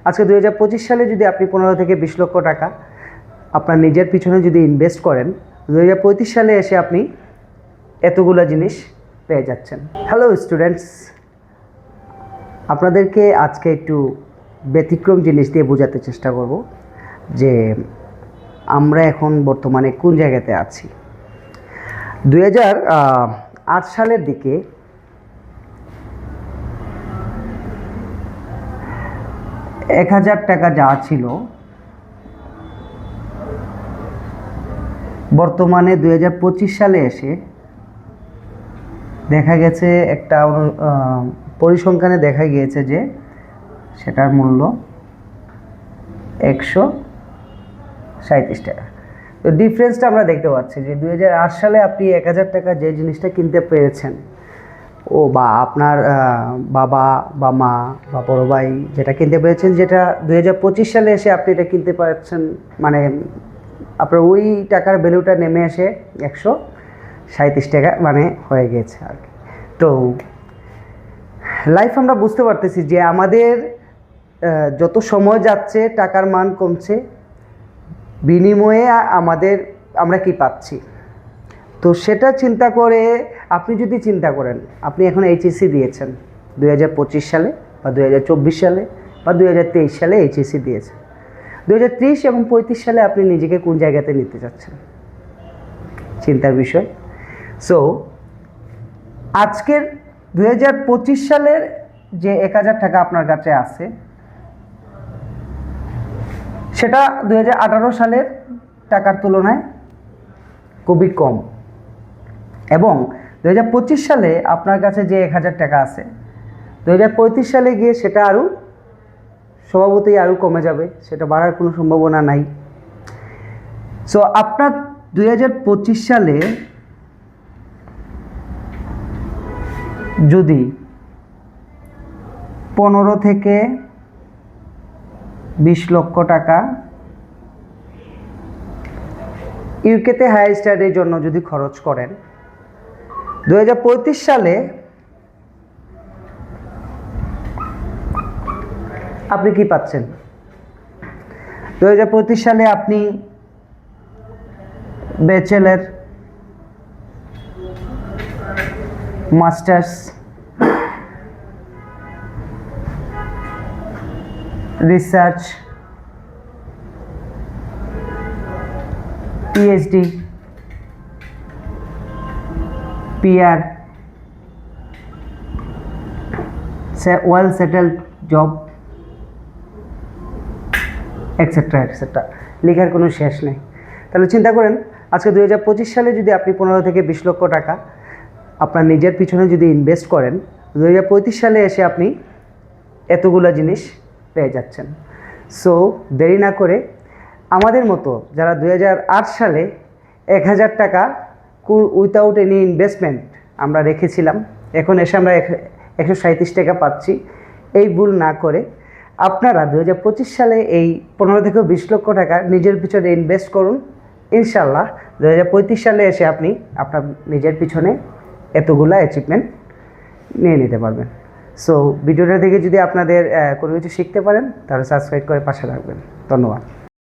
আজকে 2025 সালে যদি আপনি 15 থেকে 20 লক্ষ টাকা আপনার নিজের পিছনে যদি ইনভেস্ট করেন, 2035 সালে এসে আপনি এতগুলো জিনিস পেয়ে যাচ্ছেন। হ্যালো স্টুডেন্টস, আপনাদেরকে আজকে একটু ব্যতিক্রম জিনিস দিয়ে বোঝাতে চেষ্টা করব যে আমরা এখন বর্তমানে কোন জায়গাতে আছি। 2008 সালের দিকে $1000 যা ছিল, বর্তমানে 2025 সালে এসে দেখা গেছে একটা পরিসংখ্যানে দেখা গিয়েছে যে সেটার মূল্য 137 টাকা। তো ডিফারেন্সটা আমরা দেখতে পাচ্ছি যে 2008 সালে আপনি 1000 টাকা যে জিনিসটা কিনতে পেরেছেন, বা আপনার বাবা বা মা বা বড় ভাই যেটা কিনতে পেরেছেন, যেটা 2025 সালে এসে আপনি এটা কিনতে পারছেন, মানে আপনার ওই টাকার ভ্যালুটা নেমে এসে 137 টাকা মানে হয়ে গেছে আর কি। তো লাইফ আমরা বুঝতে পারতেছি যে আমাদের যত সময় যাচ্ছে টাকার মান কমছে, বিনিময়ে আমরা কি পাচ্ছি। তো সেটা চিন্তা করে আপনি যদি চিন্তা করেন, আপনি এখন এইচএসসি দিয়েছেন 2025 সালে বা 2024 সালে বা 2023 সালে এইচএসসি দিয়েছেন, 2030 এবং 35 সালে আপনি নিজেকে কোন জায়গাতে নিতে চাচ্ছেন, চিন্তার বিষয়। সো আজকের 2025 সালের যে 1000 টাকা আপনার কাছে আছে, সেটা 2018 সালের টাকার তুলনায় খুবই কম, এবং 2025 সালে আপনার কাছে যে 1000 টাকা আছে, 2035 সালে গিয়ে সেটা আরও স্বভাবতই আরও কমে যাবে, সেটা বাড়ার কোনো সম্ভাবনা নাই। সো আপনার 2025 সালে যদি 15 থেকে 20 লক্ষ টাকা ইউকেতে হায়ার স্টাডির জন্য যদি খরচ করেন, 2035 সালে আপনি কি পাচ্ছেন? 2035 সালে আপনি bachelor, masters, research, PhD, PR, well settled job, etcetera etcetera, লেখার কোনো শেষ নেই। তাহলে চিন্তা করেন, আজকে 2025 সালে যদি আপনি 15 থেকে 20 লক্ষ টাকা আপনার নিজের পিছনে যদি ইনভেস্ট করেন, 2035 সালে এসে আপনি এতগুলো জিনিস পেয়ে যাচ্ছেন। সো দেরি না করে আমাদের মতো যারা 2008 সালে 1000 টাকা উইথাউট এনি ইনভেস্টমেন্ট আমরা রেখেছিলাম, এখন এসে আমরা 137 টাকা পাচ্ছি, এই ভুল না করে আপনারা 2025 সালে এই 15 থেকে 20 লক্ষ টাকা নিজের পিছনে ইনভেস্ট করুন। ইনশাল্লাহ 2035 সালে এসে আপনি আপনার নিজের পিছনে এতগুলো অ্যাচিভমেন্ট নিয়ে নিতে পারবেন। সো ভিডিওটা দেখে যদি আপনাদের কোনো কিছু শিখতে পারেন, তাহলে সাবস্ক্রাইব করে পাশে রাখবেন। ধন্যবাদ।